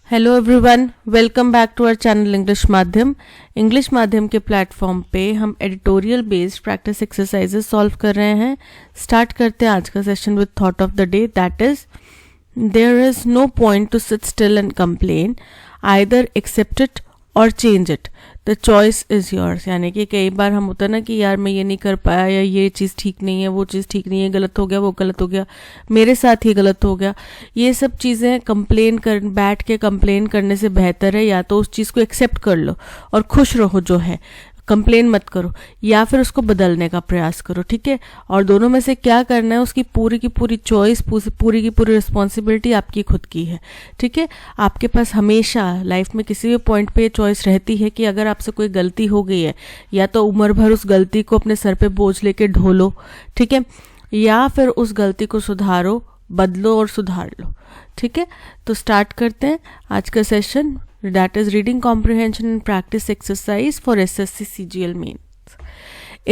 Hello everyone, welcome back to our channel English Madhyam. English Madhyam के platform पे हम editorial based practice exercises solve कर रहे हैं। स्टार्ट करते हैं आज का session with thought of the day, that is there is no point to sit still and complain, either accept it or change it, the choice is yours. यानी कि कई बार हम होता है ना कि यार मैं ये नहीं कर पाया, या ये चीज़ ठीक नहीं है, वो चीज़ ठीक नहीं है, गलत हो गया, वो गलत हो गया, मेरे साथ ही गलत हो गया। ये सब चीज़ें बैठ के कंप्लेन करने से बेहतर है या तो उस चीज़ को एक्सेप्ट कर लो और खुश रहो जो है, कंप्लेन मत करो, या फिर उसको बदलने का प्रयास करो। ठीक है, और दोनों में से क्या करना है उसकी पूरी की पूरी चॉइस, पूरी की पूरी रिस्पॉन्सिबिलिटी आपकी खुद की है। ठीक है, आपके पास हमेशा लाइफ में किसी भी पॉइंट पे चॉइस रहती है कि अगर आपसे कोई गलती हो गई है, या तो उम्र भर उस गलती को अपने सर पे बोझ लेके ढोलो, ठीक है, या फिर उस गलती को सुधारो, बदलो और सुधार लो। ठीक है, तो स्टार्ट करते हैं आज का session, that is reading comprehension and practice exercise for SSC CGL mains.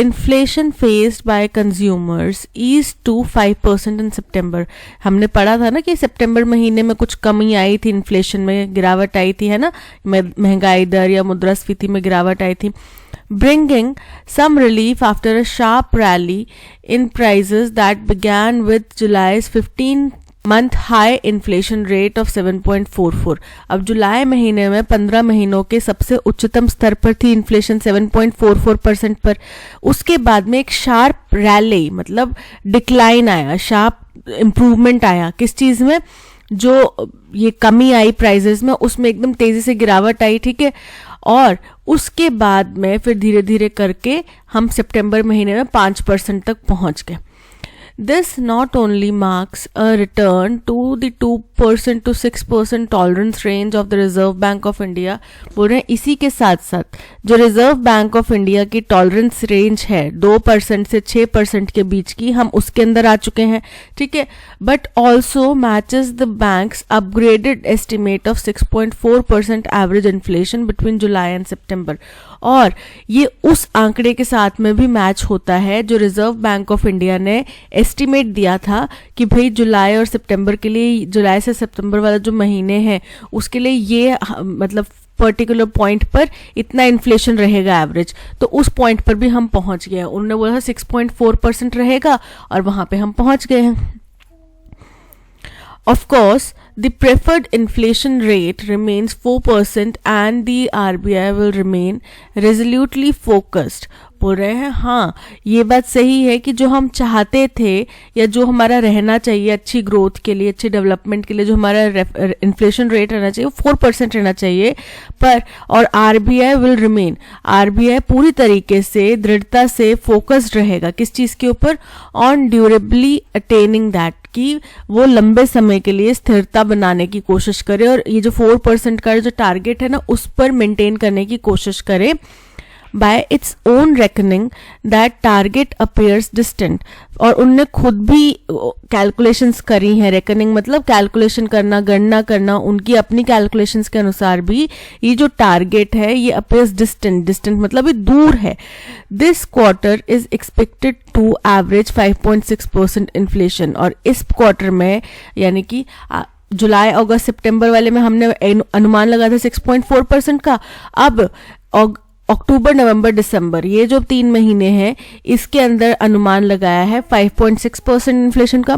Inflation faced by consumers eased to 5% in September. हमने पढ़ा था ना कि सितंबर महीने में कुछ कमी आई थी, इन्फ्लेशन में गिरावट आई थी, है ना, महंगाई दर या मुद्रास्फीति में गिरावट आई थी, bringing some relief after a sharp rally in prices that began with July's 15-month high inflation rate of 7.44. अब जुलाई महीने में 15 महीनों के सबसे उच्चतम स्तर पर थी इन्फ्लेशन 7.44% पर। उसके बाद में एक शार्प रैली, मतलब डिक्लाइन आया, शार्प इम्प्रूवमेंट आया किस चीज़ में, जो ये कमी आई प्राइजेस में, उसमें एकदम तेजी से गिरावट आई। ठीक है, और उसके बाद में फिर धीरे धीरे करके हम सितंबर महीने में 5% तक पहुंच गए। This not only marks a return to the 2% to 6% tolerance range of the Reserve Bank of India, बोल रहे हैं इसी के साथ साथ जो रिजर्व बैंक ऑफ इंडिया की टॉलरेंस रेंज है 2% से 6% के बीच की, हम उसके अंदर आ चुके हैं। ठीक है, but also matches the bank's upgraded estimate of 6.4% average inflation between July and September, और ये उस आंकड़े के साथ में भी मैच होता है जो रिजर्व बैंक ऑफ इंडिया ने एस्टिमेट दिया था कि भाई जुलाई और सितंबर के लिए, जुलाई से सितंबर वाला जो महीने हैं उसके लिए ये मतलब पर्टिकुलर पॉइंट पर इतना इन्फ्लेशन रहेगा एवरेज, तो उस पॉइंट पर भी हम पहुंच गए हैं। उन्होंने बोला 6.4% रहेगा और वहां पे हम पहुंच गए हैं। Of course, the preferred inflation rate remains 4% and the RBI will remain resolutely focused. बोल रहे हैं हाँ, ये बात सही है कि जो हम चाहते थे या जो हमारा रहना चाहिए अच्छी ग्रोथ के लिए, अच्छी डेवलपमेंट के लिए, जो हमारा इन्फ्लेशन रेट रहना चाहिए वो 4% रहना चाहिए, पर और RBI विल रिमेन, RBI पूरी तरीके से दृढ़ता से फोकस्ड रहेगा किस चीज़ के ऊपर, ऑन ड्यूरेबली अटेनिंग दैट, कि वो लंबे समय के लिए स्थिरता बनाने की कोशिश करे और ये जो 4% का जो टारगेट है ना उस पर मेंटेन करने की कोशिश करे। By its own reckoning, that target appears distant. और उनने खुद भी कैलकुलेशंस करी हैं, रेकनिंग मतलब कैलकुलेशन करना, गणना करना, उनकी अपनी कैलकुलेशंस के अनुसार भी ये जो टारगेट है ये appears distant मतलब ये दूर है। This quarter is expected to average 5.6% inflation, और इस क्वार्टर में यानी कि जुलाई अगस्त सितंबर वाले में हमने अनुमान लगाया था 6.4% का, अब अक्टूबर नवंबर दिसंबर ये जो 3 महीने हैं इसके अंदर अनुमान लगाया है 5.6% इन्फ्लेशन का,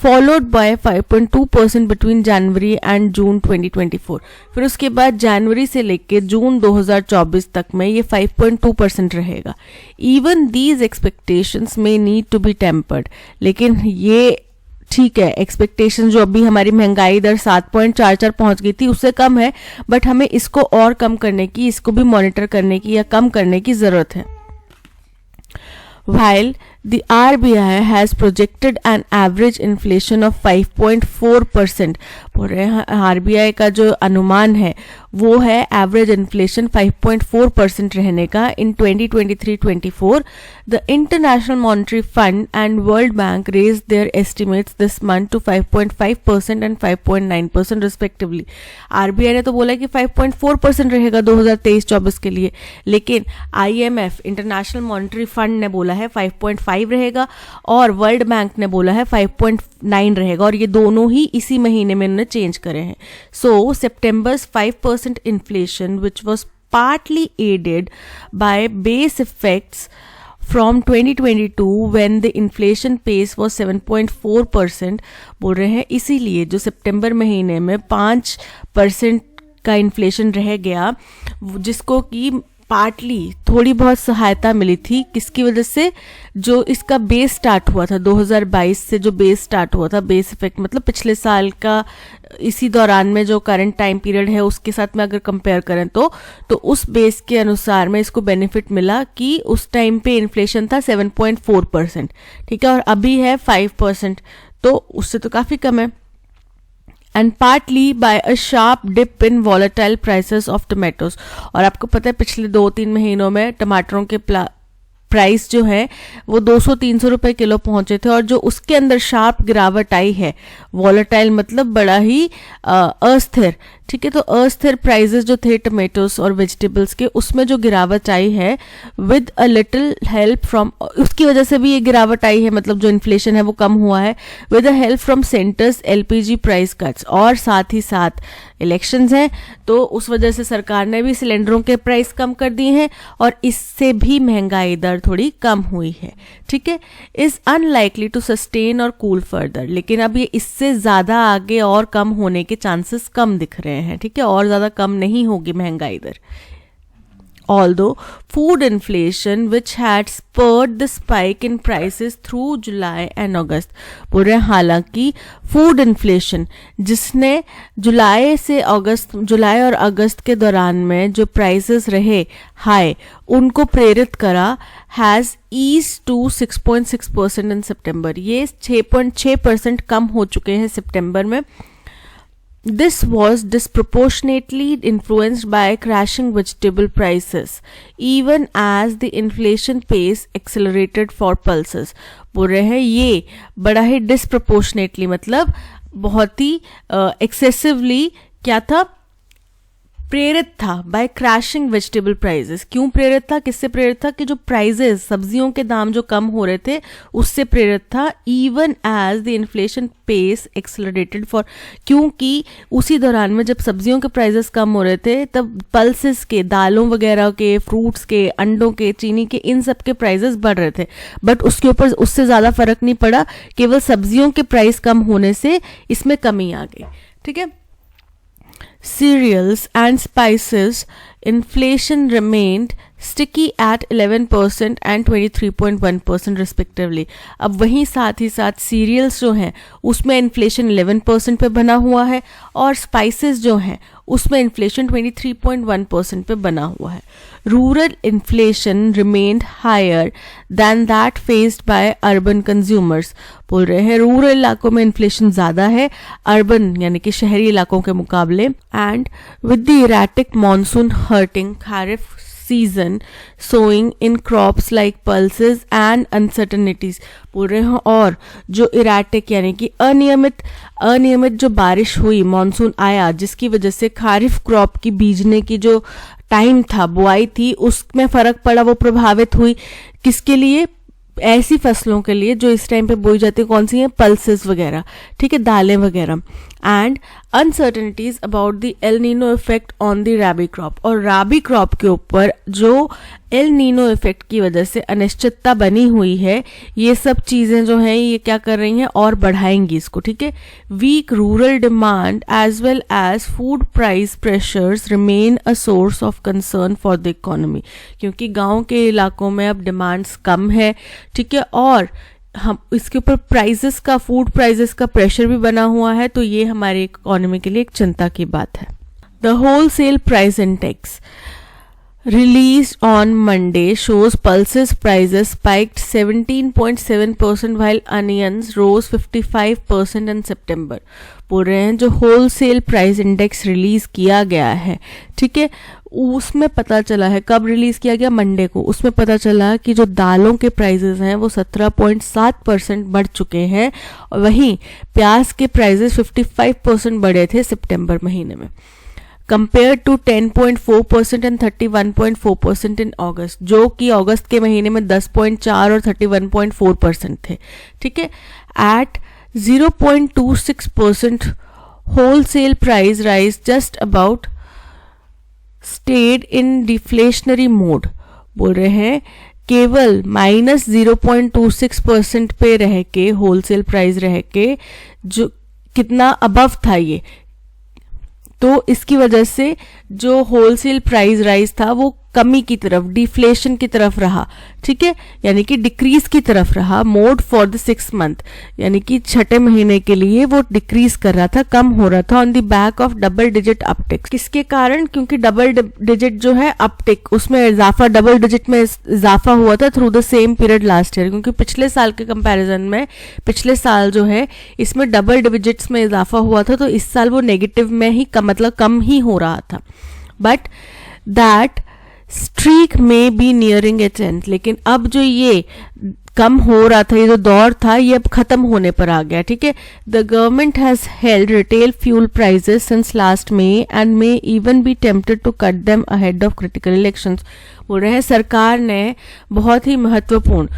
followed by 5.2% between January and June 2024। फिर उसके बाद जनवरी से लेकर जून 2024 तक में ये 5.2% रहेगा। इवन दीज एक्सपेक्टेशंस में नीड टू बी टेम्पर्ड, लेकिन ये ठीक है, एक्सपेक्टेशन जो अभी हमारी महंगाई दर 7.44 पहुंच गई थी उससे कम है, बट हमें इसको और कम करने की, इसको भी मॉनिटर करने की या कम करने की जरूरत है। While the RBI has projected an average inflation of 5.4%, बोल रहे हैं RBI का जो अनुमान है वो है एवरेज इन्फ्लेशन 5.4% रहने का in 2023-24। The International Monetary Fund and World Bank raise their estimates this month to 5.5% and 5.9% respectively. RBI ने तो बोला कि 5.4% रहेगा 2023-24 के लिए, लेकिन IMF इंटरनेशनल मॉनेटरी फंड ने बोला है 5.5 5.5 रहेगा और वर्ल्ड बैंक ने बोला है 5.9 रहेगा, और ये दोनों ही इसी महीने में इन्होंने चेंज करे हैं. सो सितंबर्स 5% inflation which was partly aided by base effects from 2022 when the inflation pace was 7.4% बोल रहे हैं. इसीलिए जो सितंबर महीने में 5% का इन्फ्लेशन रह गया, जिसको कि पार्टली थोड़ी बहुत सहायता मिली थी, किसकी वजह से, जो इसका बेस स्टार्ट हुआ था 2022 से, जो बेस स्टार्ट हुआ था, बेस इफेक्ट मतलब पिछले साल का इसी दौरान में जो करंट टाइम पीरियड है उसके साथ में अगर कंपेयर करें तो उस बेस के अनुसार में इसको बेनिफिट मिला कि उस टाइम पे इन्फ्लेशन था 7.4%, ठीक है, और अभी है 5%, तो उससे तो काफ़ी कम है. And partly by a sharp dip in volatile prices of tomatoes. और आपको पता है पिछले 2-3 महीनों में टमाटरों के प्राइस जो है वो 200-300 रुपए किलो पहुंचे थे, और जो उसके अंदर शार्प गिरावट आई है, वॉलेटाइल मतलब बड़ा ही अस्थिर, ठीक है, तो अस्थिर प्राइसेस जो थे टमेटोज और वेजिटेबल्स के, उसमें जो गिरावट आई है with a little help from, उसकी वजह से भी ये गिरावट आई है, मतलब जो इन्फ्लेशन है वो कम हुआ है, with a help from centres LPG price cuts, और साथ ही साथ इलेक्शंस हैं तो उस वजह से सरकार ने भी सिलेंडरों के प्राइस कम कर दिए हैं, और इससे भी महंगाई दर थोड़ी कम हुई है, ठीक है. इज अनलाइकली टू सस्टेन और कूल फर्दर, लेकिन अब ये इससे ज़्यादा आगे और कम होने के चांसेस कम दिख रहे हैं, ठीक है, और ज़्यादा कम नहीं होगी महंगाई दर. Although food inflation which had spurred the spike in prices through July and August, बोल रहे हैं हालांकि फूड इन्फ्लेशन जिसने जुलाई और अगस्त के दौरान में जो प्राइसेस रहे हाई उनको प्रेरित करा, हैज़ ईज टू 6.6% इन सितंबर, ये 6.6% कम हो चुके हैं सितंबर में. This was disproportionately influenced by crashing vegetable prices, even as the inflation pace accelerated for pulses. बोल रहे हैं ये बड़ा ही disproportionately मतलब बहुत ही excessively क्या था, प्रेरित था बाय क्रैशिंग वेजिटेबल प्राइजेस. क्यों प्रेरित था, किससे प्रेरित था, कि जो प्राइजेस सब्जियों के दाम जो कम हो रहे थे उससे प्रेरित था. Even as the inflation pace accelerated for, क्योंकि उसी दौरान में जब सब्जियों के प्राइजेस कम हो रहे थे तब पल्सेस के, दालों वगैरह के, फ्रूट्स के, अंडों के, चीनी के, इन सब के प्राइजेस बढ़ रहे थे, बट उसके ऊपर उससे ज़्यादा फर्क नहीं पड़ा, केवल सब्जियों के प्राइस कम होने से इसमें कमी आ गई, ठीक है. Cereals and spices inflation remained sticky at 11% and 23.1% respectively. अब वहीं साथ ही साथ सीरियल्स जो हैं उसमें इन्फ्लेशन 11% पे बना हुआ है, और स्पाइसेस जो हैं उसमें इन्फ्लेशन 23.1% पे बना हुआ है. Rural inflation remained higher than that faced by urban consumers. बोल रहे हैं रूरल इलाकों में इन्फ्लेशन ज़्यादा है अर्बन यानी कि शहरी इलाकों के मुकाबले. And with the erratic monsoon hurting kharif season sowing in crops like pulses and uncertainties. बोल रहे हैं और जो इराटिक यानी कि अनियमित जो बारिश हुई, मानसून आया, जिसकी वजह से खारिफ क्रॉप की बीजने की जो टाइम था, बुआई थी, उसमें फर्क पड़ा, वो प्रभावित हुई. किसके लिए, ऐसी फसलों के लिए जो इस टाइम पे बोई जाती है, कौन सी हैं, पल्सेस वगैरह, ठीक है, दालें वगैरह. And uncertainties about the El Nino effect on the rabi crop, और राबी क्रॉप के ऊपर जो एल नीनो इफेक्ट की वजह से अनिश्चितता बनी हुई है, ये सब चीज़ें जो हैं ये क्या कर रही हैं और बढ़ाएंगी इसको, ठीक है. Weak rural demand as well as food price pressures remain a source of concern for the economy, क्योंकि गांव के इलाकों में अब डिमांड्स कम है, ठीक है, और हम इसके ऊपर प्राइजेस का, फूड प्राइजेस का प्रेशर भी बना हुआ है, तो ये हमारी इकोनॉमी के लिए एक चिंता की बात है. The wholesale price index released on Monday shows pulses prices spiked 17.7% while onions rose 55% in September. बोल रहे हैं जो होलसेल प्राइस इंडेक्स रिलीज किया गया है, ठीक है, उसमें पता चला है, कब रिलीज किया गया, मंडे को, उसमें पता चला कि जो दालों के प्राइसेस हैं वो 17.7% बढ़ चुके हैं, और वहीं प्याज के प्राइसेस 55% बढ़े थे सितंबर महीने में. कंपेयर टू 10.4% एंड 31.4% इन अगस्त, जो कि अगस्त के महीने में 10.4 और 31.4% थे, ठीक है। At 0.26% wholesale price rise just about stayed in deflationary mode. बोल रहे हैं केवल -0.26% पे रह के, होलसेल प्राइस रह के, जो कितना अबव था ये, तो इसकी वजह से जो होलसेल प्राइस राइज था वो कमी की तरफ, डिफ्लेशन की तरफ रहा, ठीक है, यानी कि डिक्रीज की तरफ रहा। मोड फॉर द 6 मंथ, यानी कि छठे महीने के लिए वो डिक्रीज कर रहा था, कम हो रहा था on the back of double digit uptick. किसके कारण? क्योंकि डबल डिजिट जो है अपटिक, उसमें इजाफा, डबल डिजिट में इजाफा हुआ था through the same period last year, क्योंकि पिछले साल के कंपैरिजन में पिछले साल जो है इसमें डबल डिजिट्स में इजाफा हुआ था, तो इस साल वो नेगेटिव में ही मतलब कम ही हो रहा था। बट दैट स्ट्रीक में बी नियरिंग इट्स एंड, लेकिन अब जो ये कम हो रहा था, ये जो दौर था, ये अब खत्म होने पर आ गया, ठीक है। The government has held retail fuel prices since last May and may even be tempted to cut them ahead of critical elections. बोल रहे हैं सरकार ने बहुत ही महत्वपूर्ण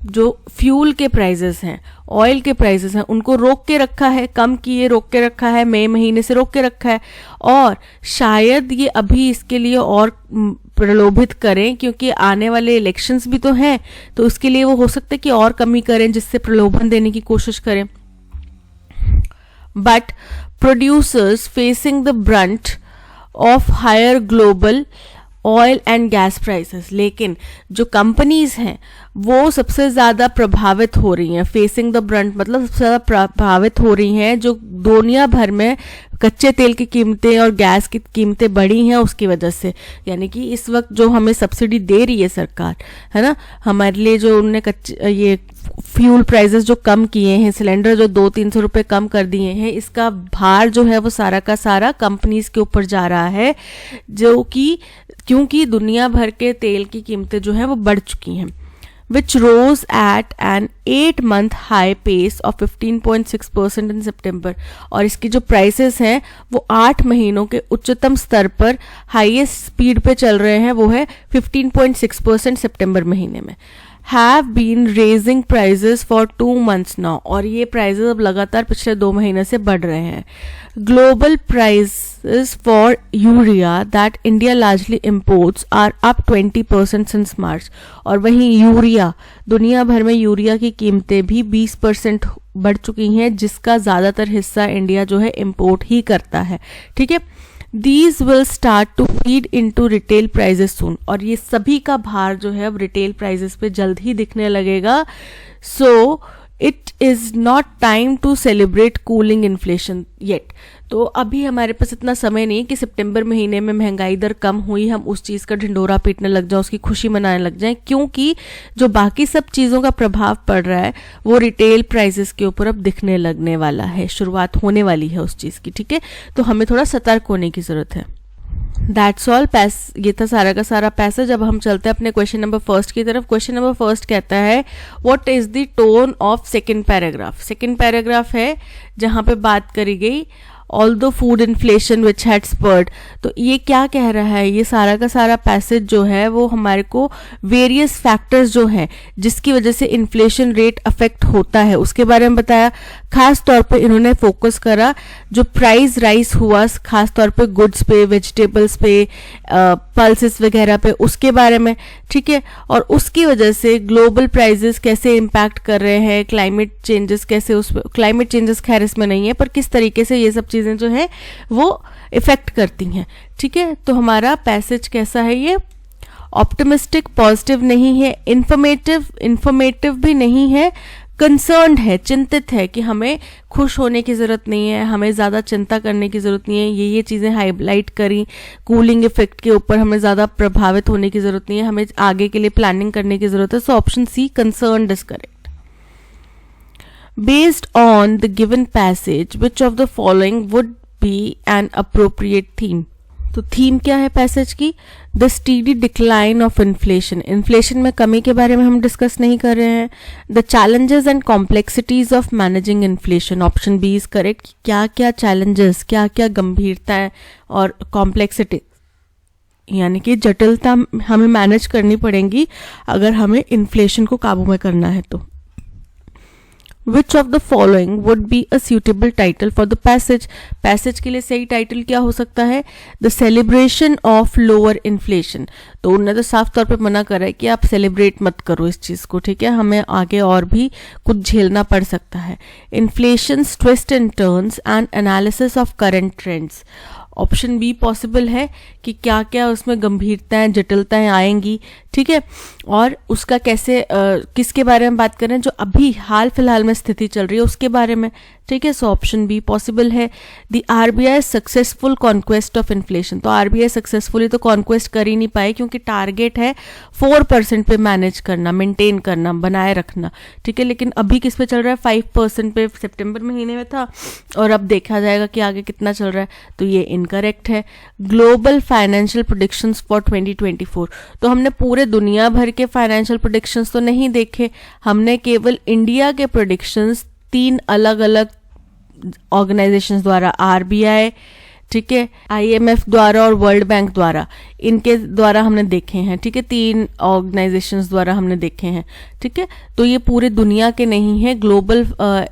जो फ्यूल के प्राइसेस हैं, ऑयल के प्राइसेस हैं, उनको रोक के रखा है, कम किए, रोक के रखा है, मई महीने से रोक के रखा है, और शायद ये अभी इसके लिए और प्रलोभित करें, क्योंकि आने वाले इलेक्शंस भी तो हैं, तो उसके लिए वो हो सकता है कि और कमी करें, जिससे प्रलोभन देने की कोशिश करें। But producers facing the brunt of higher global oil and gas prices, लेकिन जो कंपनीज हैं वो सबसे ज़्यादा प्रभावित हो रही हैं। फेसिंग द ब्रंट मतलब सबसे ज़्यादा प्रभावित हो रही हैं, जो दुनिया भर में कच्चे तेल की कीमतें और गैस की कीमतें बढ़ी हैं उसकी वजह से। यानी कि इस वक्त जो हमें सब्सिडी दे रही है सरकार, है ना, हमारे लिए जो उनने कच्चे ये फ्यूल प्राइसेस जो कम किए हैं, सिलेंडर जो 200-300 रुपए कम कर दिए हैं, इसका भार जो है वो सारा का सारा कंपनीज के ऊपर जा रहा है, जो कि क्योंकि दुनिया भर के तेल की कीमतें जो है वो बढ़ चुकी हैं। which rose at an 8-month high pace of 15.6% in September, और इसकी जो प्राइसेस हैं वो 8 महीनों के उच्चतम स्तर पर हाईएस्ट स्पीड पे चल रहे हैं, वो है 15.6% सितंबर महीने में। Have been raising prices for 2 months now, और ये प्राइजेस अब लगातार पिछले 2 महीने से बढ़ रहे हैं। Global prices for urea that India largely imports are up 20% since March, और वहीं यूरिया, दुनिया भर में यूरिया की कीमतें भी 20% बढ़ चुकी हैं, जिसका ज़्यादातर हिस्सा इंडिया जो है इम्पोर्ट ही करता है, ठीक है। These will start to feed into retail prices soon, और ये सभी का भार जो है अब रिटेल प्राइसेस पे जल्द ही दिखने लगेगा। So it is not time to celebrate cooling inflation yet, तो अभी हमारे पास इतना समय नहीं कि सितंबर महीने में महंगाई दर कम हुई हम उस चीज़ का ढिंडोरा पीटने लग जाए, उसकी खुशी मनाने लग जाए, क्योंकि जो बाकी सब चीज़ों का प्रभाव पड़ रहा है वो रिटेल प्राइसेस के ऊपर अब दिखने लगने वाला है, शुरुआत होने वाली है उस चीज़ की, ठीक है। तो हमें थोड़ा सतर्क होने की ज़रूरत है। That's all. ये था सारा का सारा पैसेज। अब हम चलते हैं अपने क्वेश्चन नंबर फर्स्ट की तरफ। क्वेश्चन नंबर फर्स्ट कहता है what is the tone of second paragraph. Second paragraph है जहां पे बात करी गई although food inflation which had spurred. तो ये क्या कह रहा है, ये सारा का सारा पैसेज जो है वो हमारे को वेरियस फैक्टर्स जो हैं जिसकी वजह से इन्फ्लेशन रेट अफेक्ट होता है उसके बारे में बताया। खास तौर पे इन्होंने फोकस करा जो प्राइस राइज हुआ खास तौर पे गुड्स पे, वेजिटेबल्स पे, पल्सेस वगैरह पे, उसके बारे में, ठीक है। और उसकी वजह से ग्लोबल प्राइजेस कैसे इम्पैक्ट कर रहे हैं, क्लाइमेट चेंजेस कैसे, उस क्लाइमेट चेंजेस खैर इसमें नहीं है, पर किस तरीके से ये सब चीज़ें जो है वो इफेक्ट करती हैं, ठीक है। तो हमारा पैसेज कैसा है, ये ऑप्टिमिस्टिक, पॉजिटिव नहीं है, इंफॉर्मेटिव भी नहीं है, कंसर्न्ड है, चिंतित है कि हमें खुश होने की ज़रूरत नहीं है, हमें ज़्यादा चिंता करने की ज़रूरत नहीं है। ये चीज़ें हाईलाइट करी, कूलिंग इफेक्ट के ऊपर हमें ज़्यादा प्रभावित होने की ज़रूरत नहीं है, हमें आगे के लिए प्लानिंग करने की ज़रूरत है। So option C, concerned, is correct. Based on the given passage, which of the following would be an appropriate theme? तो थीम क्या है पैसेज की? The steady decline of inflation, inflation में कमी के बारे में हम डिस्कस नहीं कर रहे हैं। The challenges and complexities of managing inflation, option B is correct. क्या क्या चैलेंजेस, क्या क्या गंभीरता और कॉम्प्लेक्सिटी यानी कि जटिलता हमें मैनेज करनी पड़ेंगी अगर हमें इन्फ्लेशन को काबू में करना है तो। Which of the following would be a suitable title for the passage? Passage के लिए सही टाइटल क्या हो सकता है? The celebration of lower inflation। तो उन्होंने तो साफ तौर पे मना करा है कि आप सेलिब्रेट मत करो इस चीज को, ठीक है, हमें आगे और भी कुछ झेलना पड़ सकता है। Inflation's twist and turns and analysis of current trends। Option be possible है कि क्या क्या उसमें गंभीरताएं जटिलताएं आएंगी, ठीक है, और उसका कैसे किसके बारे में बात कर रहे हैं, जो अभी हाल फिलहाल में स्थिति चल रही है उसके बारे में, ठीक है। सो ऑप्शन बी पॉसिबल है। The RBI successful conquest of inflation, तो आरबीआई सक्सेसफुली तो कॉन्क्वेस्ट कर ही नहीं पाए क्योंकि टारगेट है 4% पे मैनेज करना, मेंटेन करना, बनाए रखना, ठीक है, लेकिन अभी किस पे चल रहा है? 5% पे सितंबर महीने में था और अब देखा जाएगा कि आगे कितना चल रहा है, तो ये इनकरेक्ट है। ग्लोबल फाइनेंशियल प्रेडिक्शंस फॉर 2024, तो हमने पूरे दुनिया भर के फाइनेंशियल प्रेडिक्शंस तो नहीं देखे, हमने केवल इंडिया के प्रेडिक्शंस 3 अलग अलग ऑर्गेनाइजेशंस द्वारा, आरबीआई, ठीक है, आईएमएफ द्वारा और वर्ल्ड बैंक द्वारा, इनके द्वारा हमने देखे हैं, ठीक है, 3 ऑर्गेनाइजेशंस द्वारा हमने देखे हैं, ठीक है। तो ये पूरे दुनिया के नहीं है, ग्लोबल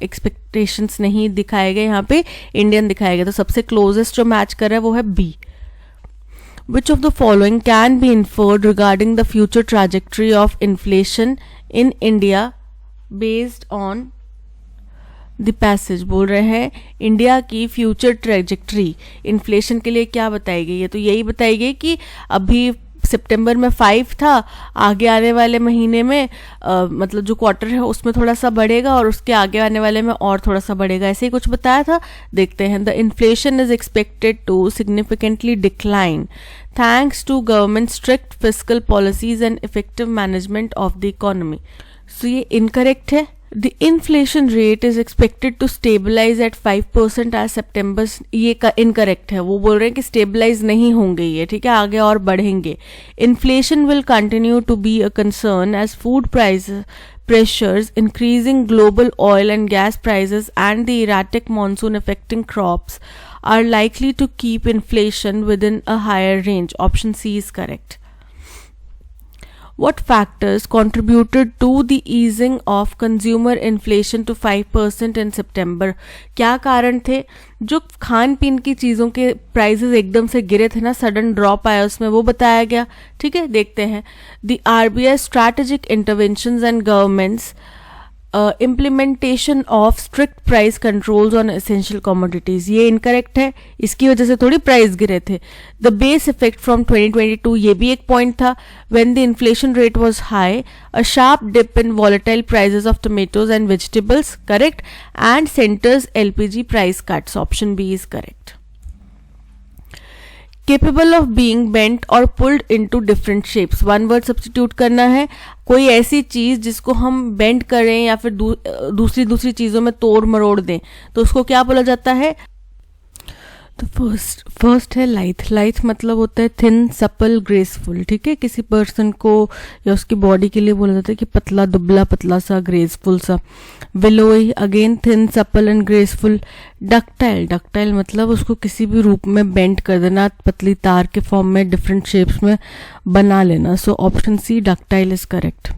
एक्सपेक्टेशंस नहीं दिखाए गए, यहाँ पे इंडियन दिखाए गए। तो सबसे क्लोजेस्ट जो मैच कर रहा है वो है B. Which of the following can be inferred regarding the future trajectory of inflation in India based on the passage? बोल रहे हैं इंडिया की फ्यूचर ट्रेजेक्ट्री इन्फ्लेशन के लिए क्या बताई गई है? तो यही बताई गई कि अभी सितंबर में 5 था, आगे आने वाले महीने में मतलब जो क्वार्टर है उसमें थोड़ा सा बढ़ेगा और उसके आगे आने वाले में और थोड़ा सा बढ़ेगा, ऐसे ही कुछ बताया था। देखते हैं। The inflation is expected to significantly decline thanks to government strict fiscal policies and effective management of the economy. So ये इनकरेक्ट है। The inflation rate is expected to stabilize at 5% as September, ये incorrect है। वो बोल रहे हैं कि stabilise नहीं होंगे ये, ठीक है, आगे और बढ़ेंगे। Inflation will continue to be a concern as food price pressures, increasing global oil and gas prices and the erratic monsoon affecting crops are likely to keep inflation within a higher range. Option C is correct. What factors contributed to the easing of consumer inflation to 5% in September? क्या कारण थे जो खान पीन की चीज़ों के prices एकदम से गिरे थे ना, सडन ड्रॉप आया उसमें, वो बताया गया, ठीक है। देखते हैं। The RBI strategic interventions and governments implementation of strict price controls on essential commodities, ये इनकरेक्ट है, इसकी वजह से थोड़ी प्राइस गिरे थे। द बेस इफेक्ट फ्रॉम 2022, ये भी एक पॉइंट था। When the inflation rate was high, a sharp dip in volatile prices of tomatoes and vegetables, correct, and centre's LPG price cuts. Option B is correct. Capable of being bent or pulled into different shapes, one word substitute करना है। कोई ऐसी चीज जिसको हम bend करें या फिर दूसरी चीजों में तोड़ मरोड़ दें, तो उसको क्या बोला जाता है? तो फर्स्ट है लाइथ। लाइथ मतलब होता है थिन, सपल, ग्रेसफुल, ठीक है, किसी पर्सन को या उसकी बॉडी के लिए बोला जाता है कि पतला, दुबला, पतला सा, ग्रेसफुल सा। Willowy again thin, supple and graceful. Ductile, ductile मतलब उसको किसी भी रूप में बेंड कर देना, पतली तार के फॉर्म में डिफरेंट शेप्स में बना लेना। So option C ductile is correct.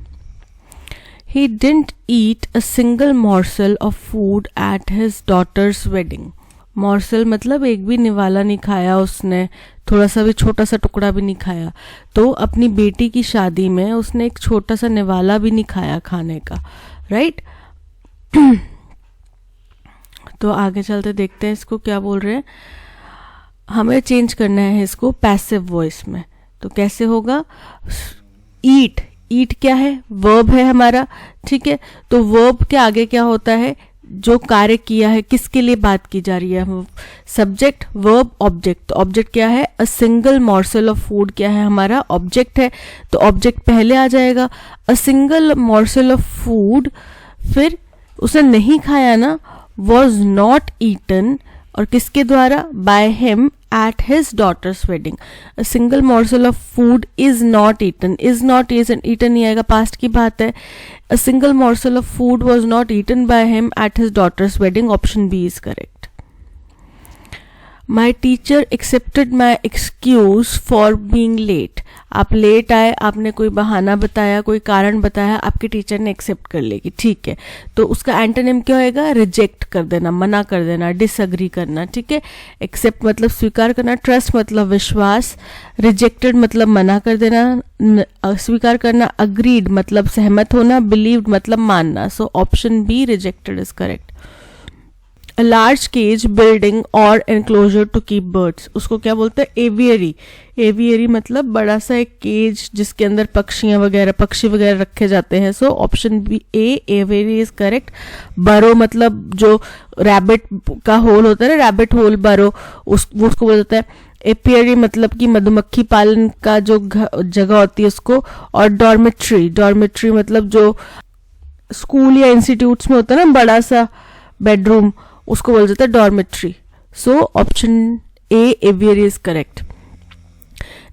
He didn't eat a single morsel of food at his daughter's wedding. Morsel मतलब एक भी निवाला नहीं खाया उसने, थोड़ा सा भी छोटा सा टुकड़ा भी नहीं खाया। तो अपनी बेटी की शादी में उसने एक छोटा सा निवाला भी नहीं खाया खाने का, राइट। तो आगे चलते देखते हैं इसको क्या बोल रहे हैं। हमें चेंज करना है इसको पैसिव वॉइस में, तो कैसे होगा? ईट, ईट क्या है? वर्ब है हमारा, ठीक है। तो वर्ब के आगे क्या होता है? जो कार्य किया है, किसके लिए बात की जा रही है? Subject, verb, object. ऑब्जेक्ट क्या है? A single morsel of food क्या है? हमारा ऑब्जेक्ट है, तो ऑब्जेक्ट पहले आ जाएगा। A single morsel of food, फिर उसने नहीं खाया ना, वॉज नॉट ईटन और किसके द्वारा? By him at his daughter's wedding. A single morsel of food is not eaten. Is not eaten नहीं आएगा, past की बात है. A single morsel of food was not eaten by him at his daughter's wedding. Option B is correct. My teacher accepted my excuse for being late. आप late आए, आपने कोई बहाना बताया, कोई कारण बताया, आपके टीचर ने एक्सेप्ट कर लेगी, ठीक है. तो उसका एंटोनिम क्या होएगा? रिजेक्ट कर देना, मना कर देना, डिसअग्री करना, ठीक है. एक्सेप्ट मतलब स्वीकार करना, ट्रस्ट मतलब विश्वास, रिजेक्टेड मतलब मना कर देना, स्वीकार करना, अग्रीड मतलब सहमत होना, बिलीव्ड मतलब मानना. सो option be rejected is correct. A large cage building or enclosure to keep birds. उसको क्या बोलते हैं? एवियरी. एवियरी मतलब बड़ा सा एक केज जिसके अंदर पक्षी वगैरह रखे जाते हैं. So option B a aviary is correct. Borrow मतलब जो रैबिट का होल होता है ना, रैबिट होल बरो, उसको बोला जाता है. एपियरी मतलब कि मधुमक्खी पालन का जो जगह होती है उसको. और डॉर्मेट्री मतलब जो स्कूल या इंस्टीट्यूट्स में होता है ना बड़ा सा बेडरूम, उसको बोला जाता है dormitory. So option A aviary is correct.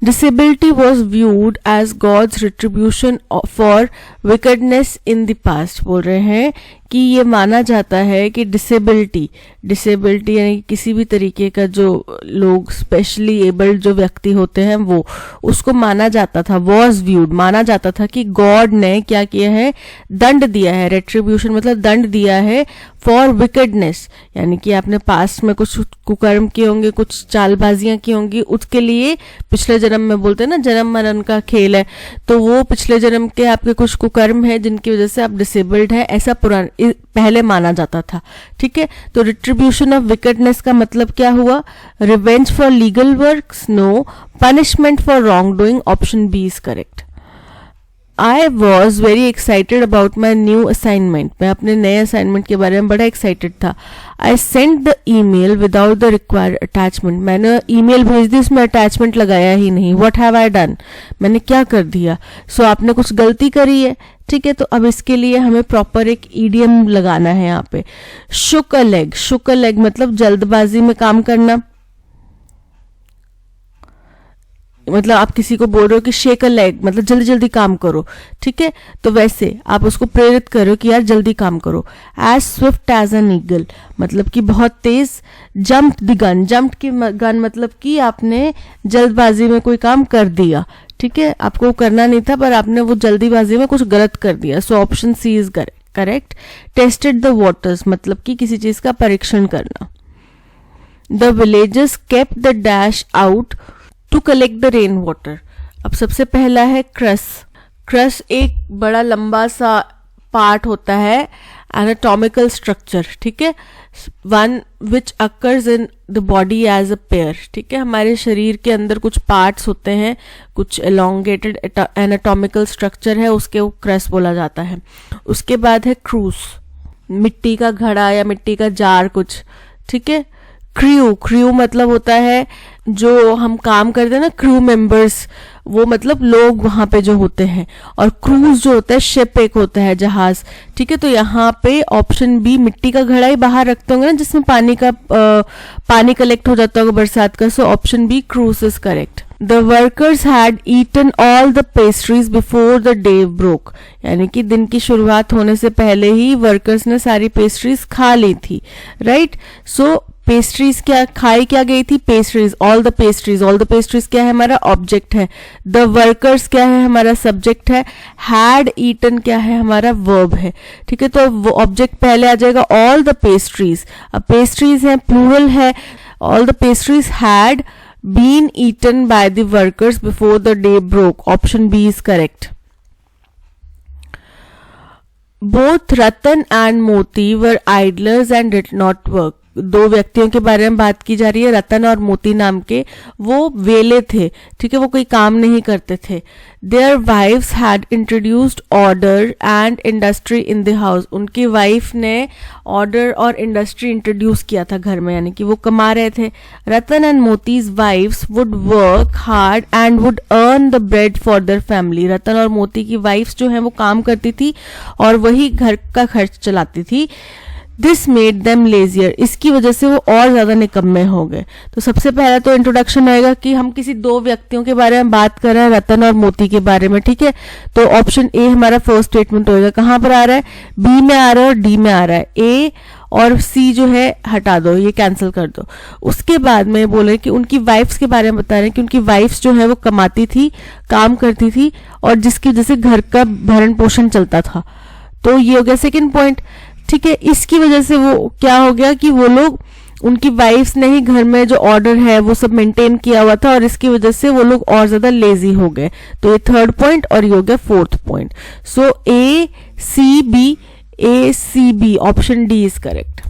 Disability was viewed as God's retribution for wickedness in the past. बोल रहे हैं कि ये माना जाता है कि डिसेबिलिटी यानी किसी भी तरीके का जो लोग स्पेशली एबल्ड जो व्यक्ति होते हैं वो, उसको माना जाता था, वॉज व्यूड माना जाता था कि गॉड ने क्या किया है? दंड दिया है. रेट्रीब्यूशन मतलब दंड दिया है फॉर विकेडनेस, यानी कि आपने पास्ट में कुछ कुकर्म किए होंगे, कुछ चालबाजियां की होंगी, उसके लिए पिछले जन्म में बोलते हैं ना जन्म मरण का खेल है, तो वो पिछले जन्म के आपके कुछ कुकर्म है जिनकी वजह से आप डिसेबल्ड है, ऐसा पहले माना जाता था, ठीक है. तो रिट्रीब्यूशन ऑफ विकेडनेस का मतलब क्या हुआ? Revenge for legal works? No. Punishment for wrongdoing? Option B is correct. I was very excited about my new assignment. मैं अपने नए असाइनमेंट के बारे में बड़ा एक्साइटेड था. I sent the email without the required attachment. मैंने email भेज दी, उसमें अटैचमेंट लगाया ही नहीं. What have I done? मैंने क्या कर दिया? So आपने कुछ गलती करी है, ठीक है. तो अब इसके लिए हमें प्रॉपर एक ईडियम लगाना है यहाँ पे. shook a leg मतलब जल्दबाजी में काम करना. मतलब आप किसी को बोल रहे हो कि शेक अ लेग मतलब जल्दी जल्दी काम करो, ठीक है. तो वैसे आप उसको प्रेरित करो कि यार जल्दी काम करो. As swift as an eagle मतलब कि बहुत तेज. जम्प्ड द गन मतलब कि आपने जल्दबाजी में कोई काम कर दिया, ठीक है. आपको करना नहीं था पर आपने वो जल्दीबाजी में कुछ गलत कर दिया. So option C is correct. Tested the waters मतलब कि किसी चीज का परीक्षण करना. The villagers kept the dash out to collect the rain water. अब सबसे पहला है क्रस एक बड़ा लंबा सा पार्ट होता है, एनाटॉमिकल स्ट्रक्चर, ठीक है. One which occurs in the body as a pair, ठीक है. हमारे शरीर के अंदर कुछ पार्ट्स होते हैं, कुछ एलोंगेटेड एनाटॉमिकल स्ट्रक्चर है, उसके वो क्रस बोला जाता है. उसके बाद है क्रूस, मिट्टी का घड़ा या मिट्टी का जार कुछ, ठीक है. क्रू मतलब होता है जो हम काम करते हैं ना, क्रू मेंबर्स, वो मतलब लोग वहां पे जो होते हैं. और क्रूज जो होता है शिप एक होता है, जहाज, ठीक है. तो यहाँ पे ऑप्शन बी मिट्टी का घड़ा ही बाहर रखते होंगे ना जिसमें पानी कलेक्ट हो जाता होगा बरसात का. So option B cruise is correct. The workers had eaten all the pastries before the day broke, यानी कि दिन की शुरुआत होने से पहले ही वर्कर्स ने सारी पेस्ट्रीज खा ली थी, राइट. सो पेस्ट्रीज खाई क्या गई थी? पेस्ट्रीज. ऑल द पेस्ट्रीज क्या है? हमारा ऑब्जेक्ट है. द वर्कर्स क्या है? हमारा सब्जेक्ट है. हैड ईटन क्या है? हमारा वर्ब है, ठीक है. तो वो ऑब्जेक्ट पहले आ जाएगा. ऑल द पेस्ट्रीज, अब पेस्ट्रीज है, प्लूरल है. All the pastries had been eaten by the workers before the day broke. Option B is correct. Both Ratan and Moti were idlers and did not work. दो व्यक्तियों के बारे में बात की जा रही है, रतन और मोती नाम के. वो वेले थे, ठीक है, वो कोई काम नहीं करते थे. Their wifes had introduced order and industry in the house. उनकी वाइफ ने ऑर्डर और इंडस्ट्री इंट्रोड्यूस किया था घर में, यानी कि वो कमा रहे थे. Ratan and Moti's wives would work hard and would earn the bread for their family. Ratan और मोती की वाइफ्स जो है वो काम करती थी और वही घर का खर्च चलाती थी. दिस मेड देम लेजियर, इसकी वजह से वो और ज्यादा निकम्मे हो गए। तो सबसे पहला तो इंट्रोडक्शन रहेगा कि हम किसी दो व्यक्तियों के बारे में बात कर रहे हैं, रतन और मोती के बारे में, ठीक है। तो ऑप्शन ए हमारा फर्स्ट स्टेटमेंट होगा। कहाँ पर आ रहा है? बी में आ रहा है और डी में आ रहा है। ए और सी जो है हटा दो, ये कैंसिल कर दो। उसके बाद में बोले कि उनकी वाइफ्स के बारे में बता रहे हैं कि उनकी वाइफ्स जो है वो कमाती थी, काम करती थी और जिसकी वजह से घर का भरण पोषण चलता था। तो ये हो गया सेकंड पॉइंट, ठीक है। इसकी वजह से वो क्या हो गया कि वो लोग, उनकी वाइफ्स ने ही घर में जो ऑर्डर है वो सब मेंटेन किया हुआ था और इसकी वजह से वो लोग और ज्यादा लेजी हो गए। तो ये थर्ड पॉइंट और ये हो गया fourth point. So A C B option D is correct.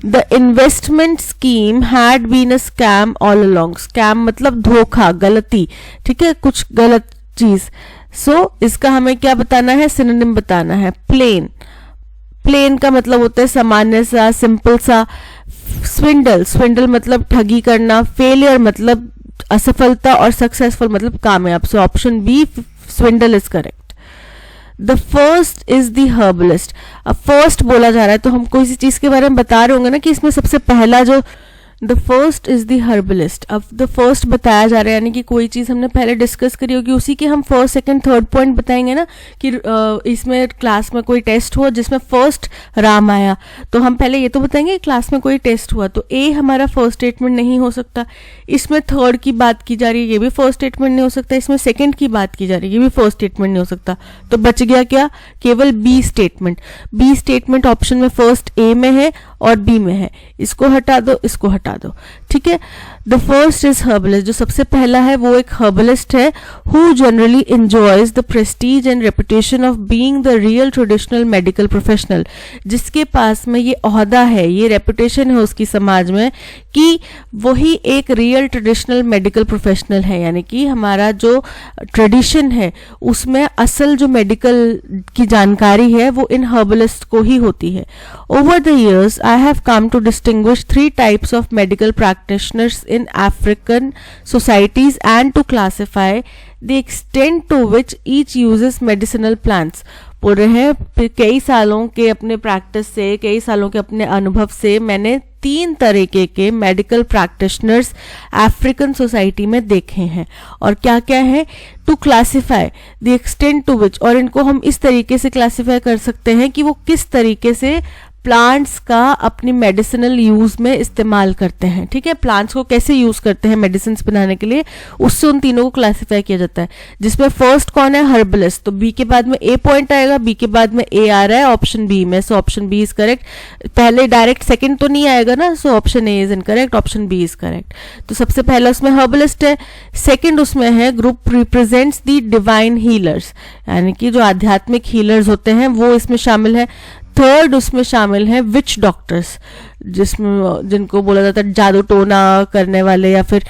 The investment scheme had been a scam all along. Scam मतलब धोखा, गलती, ठीक है, कुछ गलत चीज। सो इसका हमें क्या बताना है? सिनोनिम बताना है। प्लेन, प्लेन का मतलब होता है सामान्य सा, सिंपल सा। स्विंडल, स्विंडल मतलब ठगी करना। फेलियर मतलब असफलता और सक्सेसफुल मतलब कामयाब। So option B swindle is correct. The first is the herbalist. अब फर्स्ट बोला जा रहा है तो हम कोई सी चीज के बारे में बता रहे होंगे ना कि इसमें सबसे पहला जो the first is the herbalist. अब द फर्स्ट बताया जा रहा है यानी कि कोई चीज हमने पहले डिस्कस करी होगी, उसी के हम फर्स्ट सेकंड थर्ड पॉइंट बताएंगे ना कि इसमें क्लास में कोई टेस्ट हुआ जिसमें फर्स्ट राम आया, तो हम पहले ये तो बताएंगे क्लास में कोई टेस्ट हुआ। तो ए हमारा फर्स्ट स्टेटमेंट नहीं हो सकता। इसमें थर्ड की बात की जा रही है, ये भी फर्स्ट स्टेटमेंट नहीं हो सकता। इसमें सेकंड की बात की जा रही है, ये भी फर्स्ट स्टेटमेंट नहीं हो सकता। तो बच गया क्या? केवल B statement. B statement option में फर्स्ट ए में है और बी में है। इसको हटा दो, इसको हटा दो, ठीक है। The first is herbalist. जो सबसे पहला है वो एक हर्बलिस्ट है। Who generally enjoys the Prestige and reputation of being the real traditional medical professional. जिसके पास में ये ओहदा है, ये रेपुटेशन है उसकी समाज में कि वही एक रियल ट्रेडिशनल मेडिकल प्रोफेशनल है, यानी कि हमारा जो ट्रेडिशन है उसमें असल जो मेडिकल की जानकारी है वो इन हर्बलिस्ट को ही होती है। Over the years I have come to distinguish 3 types of medical practitioners in African societies and to classify the extent to which each uses medicinal plants। बोल रहे हैं कई सालों के अपने प्रैक्टिस से, कई सालों के अपने अनुभव से मैंने 3 तरीके के मेडिकल प्रैक्टिशनर्स अफ्रीकन सोसाइटी में देखे हैं। और क्या क्या है? To classify the extent to which, और इनको हम इस तरीके से क्लासिफाई कर सकते हैं कि वो किस तरीके से प्लांट्स का अपनी मेडिसिनल यूज में इस्तेमाल करते हैं, ठीक है। प्लांट्स को कैसे यूज करते हैं मेडिसिन बनाने के लिए, उससे उन तीनों को क्लासिफाई किया जाता है। जिसमें फर्स्ट कौन है? हर्बलिस्ट। तो बी के बाद में ए पॉइंट आएगा, बी के बाद में ए आ रहा है ऑप्शन बी में। So option B is correct. पहले डायरेक्ट सेकंड तो नहीं आएगा ना, so option A is incorrect, option B is correct. तो सबसे पहला उसमें हर्बलिस्ट है। सेकंड उसमें है group represents the divine healers, यानी कि जो आध्यात्मिक हीलर्स होते हैं वो इसमें शामिल है। थर्ड उसमें शामिल है विच डॉक्टर्स, जिसमें जिनको बोला जाता है जादू टोना करने वाले, या फिर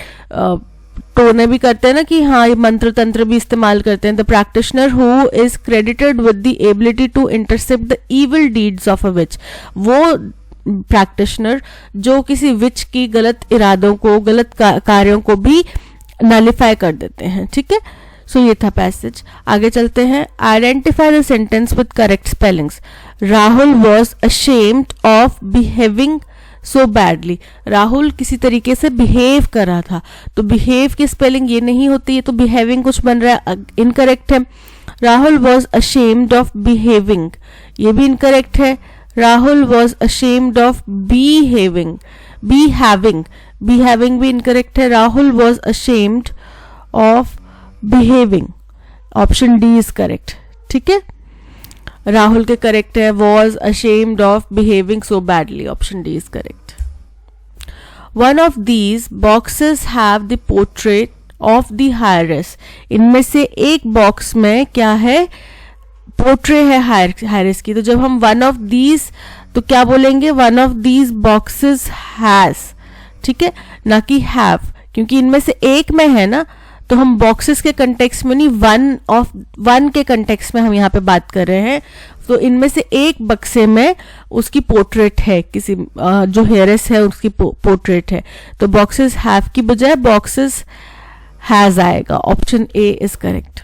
टोने भी करते हैं ना कि हाँ ये मंत्र तंत्र भी इस्तेमाल करते हैं। The practitioner who is credited with the ability to intercept the evil deeds of a witch. वो प्रैक्टिशनर जो किसी विच की गलत इरादों को, गलत कार्यों को भी नलिफाई कर देते हैं, ठीक है। सो ये था पैसेज। आगे चलते हैं। Identify the sentence with correct spellings. Rahul was ashamed of behaving so badly. Rahul किसी तरीके से बिहेव कर रहा था, तो बिहेव की स्पेलिंग ये नहीं होती है, तो बिहेविंग कुछ बन रहा है, इनकरेक्ट है। Rahul was ashamed of behaving, ये भी इनकरेक्ट है। Rahul was ashamed of behaving, behaving भी इनकरेक्ट है। Rahul was ashamed of behaving, option D is correct, ठीक है। राहुल के करेक्ट है was ashamed of behaving so badly, option D is correct. One of these boxes have the portrait of the heiress. इनमें से एक box में क्या है? पोर्ट्रेट है हायरस की। तो जब हम वन ऑफ दीज, तो क्या बोलेंगे? One of these boxes has, ठीक है, ना कि हैव, क्योंकि इनमें से एक में है ना, तो हम बॉक्सेस के कंटेक्स्ट में नहीं, वन के कंटेक्स्ट में हम यहाँ पे बात कर रहे हैं। तो इनमें से एक बक्से में उसकी पोर्ट्रेट है, किसी जो हेयरस है उसकी पोर्ट्रेट है। तो बॉक्सेस हैव की बजाय बॉक्सेस हैज आएगा, option A is correct.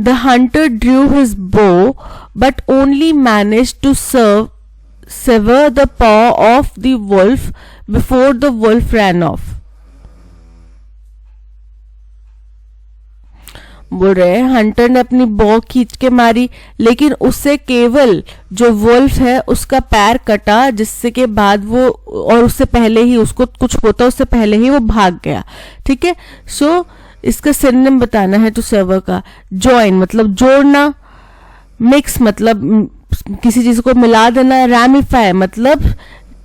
The hunter drew his bow but only manage to serve sever the paw of the wolf before the wolf ran off. बोल रहे हैं हंटर ने अपनी बॉ खींच के मारी, लेकिन उससे केवल जो वुल्फ है उसका पैर कटा, जिससे के बाद वो, और उससे पहले ही उसको कुछ होता, उससे पहले ही वो भाग गया. ठीक है. सो इसका सिनोनिम बताना है टू सेवर का. जॉइन मतलब जोड़ना, मिक्स मतलब किसी चीज को मिला देना, रैमिफाई मतलब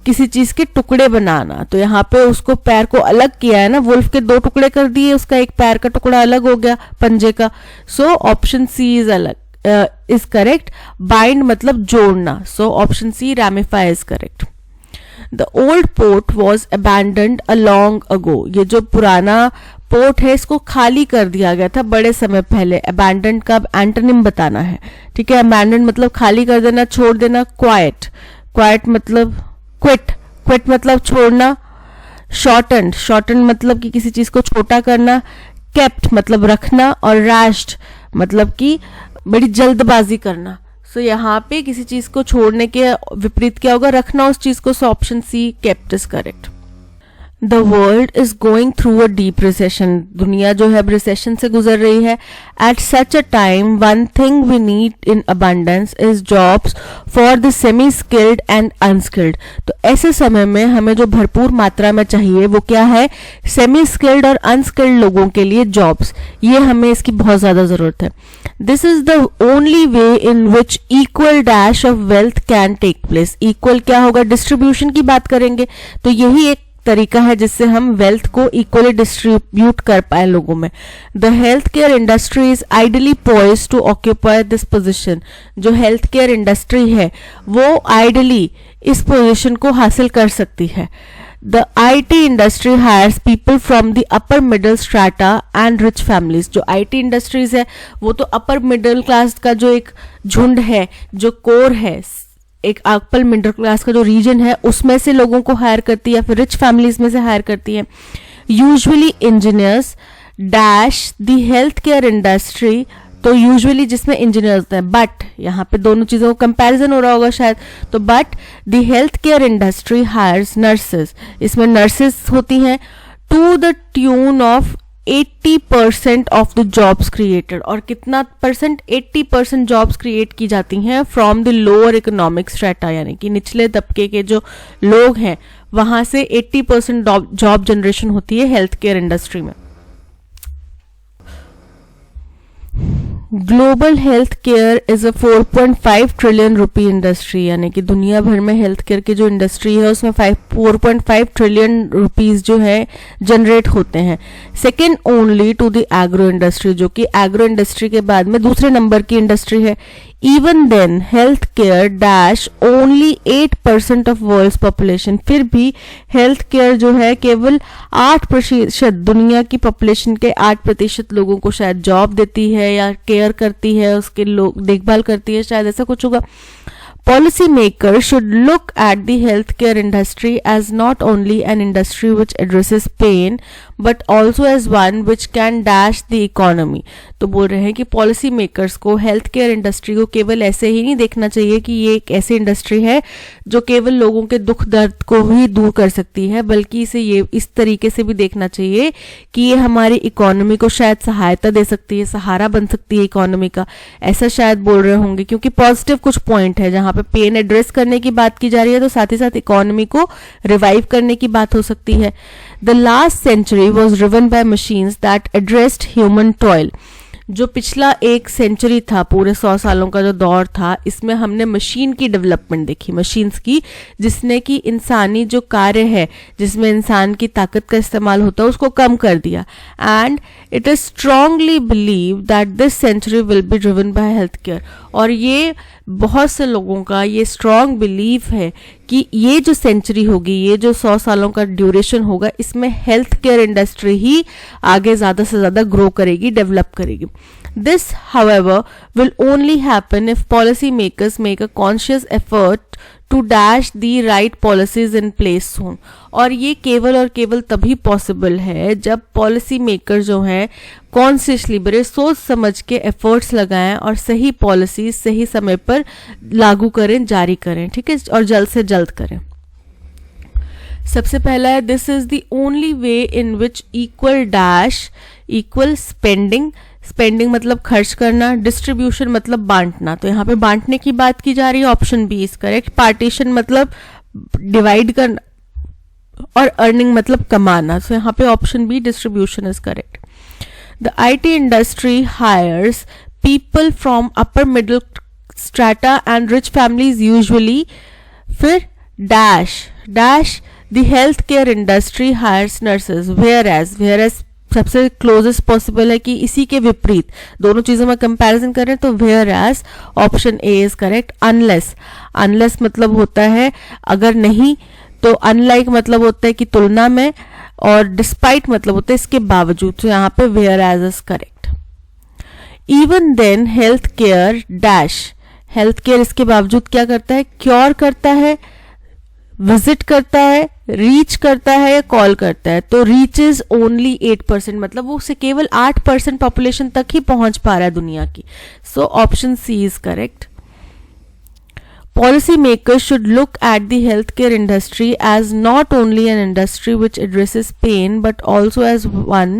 किसी चीज के टुकड़े बनाना. तो यहाँ पे उसको पैर को अलग किया है ना, वुल्फ के 2 टुकड़े कर दिए, उसका एक पैर का टुकड़ा अलग हो गया पंजे का. सो ऑप्शन सी इज अलग इज करेक्ट. बाइंड मतलब जोड़ना. So option C ramify is correct. The old port was abandoned a long ago. ये जो पुराना पोर्ट है इसको खाली कर दिया गया था बड़े समय पहले. अबैंडन्ड का एंटोनिम बताना है. ठीक है. अबैंडन्ड मतलब खाली कर देना, छोड़ देना. क्वाइट, क्वाइट मतलब क्विट, क्विट मतलब छोड़ना. शॉर्टन, शॉर्टन मतलब कि किसी चीज को छोटा करना. केप्ट मतलब रखना. और रैश्ड मतलब कि बड़ी जल्दबाजी करना. सो यहाँ पे किसी चीज को छोड़ने के विपरीत क्या होगा, रखना उस चीज को. So option C kept is correct. The world is going through a deep recession. दुनिया जो है recession से गुजर रही है. At such a time, one thing we need in abundance is jobs for the semi-skilled and unskilled. तो ऐसे समय में हमें जो भरपूर मात्रा में चाहिए वो क्या है, semi-skilled और unskilled लोगों के लिए jobs. ये हमें इसकी बहुत ज्यादा जरूरत है. This is the only way in which equal dash of wealth can take place. Equal क्या होगा, distribution की बात करेंगे. तो यही एक तरीका है जिससे हम वेल्थ को इक्वली डिस्ट्रीब्यूट कर पाए लोगों में. The health care industry is ideally poised to occupy this position. जो हेल्थ केयर इंडस्ट्री है वो आइडली इस पोजीशन को हासिल कर सकती है. The IT industry hires people from the upper middle strata and rich families. जो IT इंडस्ट्रीज है वो तो अपर मिडिल क्लास का जो एक झुंड है, जो कोर है, एक अपर मिडिल क्लास का जो रीजन है उसमें से लोगों को हायर करती है या फिर रिच फैमिलीज में से हायर करती है. Usually engineers dash the health care industry. तो यूजुअली जिसमें इंजीनियर्स होते हैं, बट यहाँ पे दोनों चीजों का कंपैरिजन हो रहा होगा शायद. तो but the health care industry hires nurses. इसमें नर्सेस होती हैं to the tune of 80% of the jobs created. और कितना परसेंट, 80% जॉब्स क्रिएट की जाती हैं from the lower economic strata, यानी कि निचले तबके के जो लोग हैं वहां से 80% जॉब जनरेशन होती है हेल्थ केयर इंडस्ट्री में. Global health care is a 4.5 trillion rupee industry. यानी कि दुनिया भर में हेल्थ केयर की जो इंडस्ट्री है उसमें 4.5 ट्रिलियन रुपीज जो है जनरेट होते हैं. Second only to the agro industry, जो कि एग्रो इंडस्ट्री के बाद में दूसरे नंबर की इंडस्ट्री है. Even then health care dash only 8% of world population. फिर भी हेल्थ केयर जो है केवल 8%, दुनिया की पॉपुलेशन के 8% लोगों को शायद जॉब देती है या केयर करती है, उसके लोग देखभाल करती है, शायद ऐसा कुछ होगा. Policy makers should look at the healthcare industry as not only an industry which addresses pain but also as one which can dash the economy. तो बोल रहे हैं कि पॉलिसी मेकर्स को हेल्थ केयर इंडस्ट्री को केवल ऐसे ही नहीं देखना चाहिए कि ये एक ऐसी इंडस्ट्री है जो केवल लोगों के दुख दर्द को ही दूर कर सकती है, बल्कि इसे ये इस तरीके से भी देखना चाहिए कि ये हमारी इकोनॉमी को शायद सहायता दे सकती है, सहारा बन सकती है इकोनॉमी का. ऐसा शायद बोल रहे होंगे क्योंकि पॉजिटिव कुछ पॉइंट है. जहां पे पेन एड्रेस करने की बात की जा रही है तो साथ ही साथ इकोनॉमी को रिवाइव करने की बात हो सकती है. The last century was driven by machines that addressed human toil. जो पिछला एक सेंचुरी था, पूरे 100 सालों का जो दौर था, इसमें हमने मशीन की डेवलपमेंट देखी, मशीन्स की, जिसने कि इंसानी जो कार्य है जिसमें इंसान की ताकत का इस्तेमाल होता है उसको कम कर दिया. And it is strongly believe that this century will be driven by health care. और ये बहुत से लोगों का ये स्ट्रांग बिलीव है कि ये जो सेंचुरी होगी, ये जो 100 सालों का ड्यूरेशन होगा, इसमें हेल्थ केयर इंडस्ट्री ही आगे ज्यादा से ज्यादा ग्रो करेगी, डेवलप करेगी. This, however, will only happen if policy makers make a conscious effort to dash the right policies in place soon. और ये केवल और केवल तभी पॉसिबल है जब पॉलिसी मेकर जो हैं कॉन्शियसली बड़े सोच समझ के एफर्ट्स लगाएं और सही पॉलिसी सही समय पर लागू करें, जारी करें, ठीक है, और जल्द से जल्द करें। सबसे पहला है this is the only way in which equal dash equal spending. Spending मतलब खर्च करना, डिस्ट्रीब्यूशन मतलब बांटना, तो यहाँ पे बांटने की बात की जा रही है, option B is correct. Partition मतलब डिवाइड करना, और अर्निंग मतलब कमाना, तो यहाँ पे option B distribution is correct. The IT industry hires people from upper middle strata and rich families usually. फिर dash dash the health care industry hires nurses, whereas सबसे क्लोजेस्ट पॉसिबल है कि इसी के विपरीत, दोनों चीजों में कंपैरिजन करें तो whereas option A is correct. Unless मतलब होता है अगर नहीं, तो अनलाइक मतलब होता है कि तुलना में, और डिस्पाइट मतलब होता है इसके बावजूद, तो यहाँ पे whereas is correct. Even then health care dash, health care इसके बावजूद क्या करता है, क्योर करता है, विजिट करता है, रीच करता है या कॉल करता है। तो रीच इज ओनली 8%, मतलब वो उसे केवल 8% पॉपुलेशन तक ही पहुंच पा रहा है दुनिया की। So option C is correct. Policy makers should look at the healthcare industry as not only an industry which addresses pain but also as one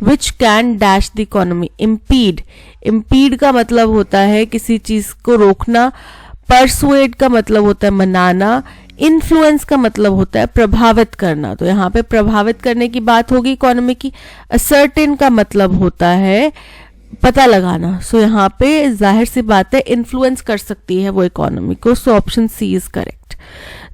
which can dash the economy. Impede का मतलब होता है किसी चीज को रोकना, persuade का मतलब होता है मनाना, इन्फ्लुएंस का मतलब होता है प्रभावित करना, तो यहाँ पे प्रभावित करने की बात होगी इकोनॉमी की। असर्टेन का मतलब होता है पता लगाना, सो यहाँ पे जाहिर सी बात है इन्फ्लुएंस कर सकती है वो इकोनॉमी को, so option C is correct.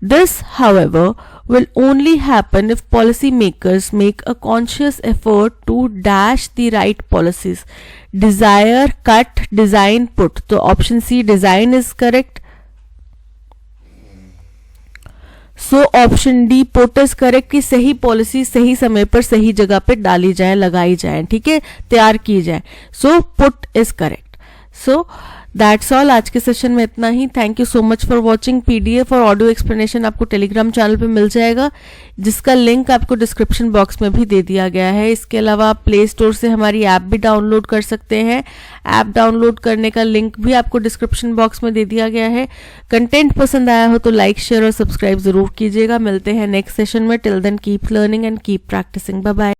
This however will only happen if policy makers make a conscious effort to dash the right policies. Desire, cut, design, put, तो option C design is correct. So option D put is correct कि सही policy सही समय पर सही जगह पे डाली जाए, लगाई जाए, ठीक है, तैयार की जाए। So put is correct. So that's all, आज के सेशन में इतना ही। Thank you so much for watching. PDF और ऑडियो एक्सप्लेनेशन आपको टेलीग्राम चैनल पे मिल जाएगा, जिसका लिंक आपको डिस्क्रिप्शन बॉक्स में भी दे दिया गया है। इसके अलावा आप प्ले स्टोर से हमारी ऐप भी डाउनलोड कर सकते हैं। ऐप डाउनलोड करने का लिंक भी आपको डिस्क्रिप्शन बॉक्स में दे दिया गया है। कंटेंट पसंद आया हो तो लाइक, शेयर और सब्सक्राइब जरूर कीजिएगा। मिलते हैं नेक्स्ट सेशन में। Till then keep learning and keep practising. Bye bye.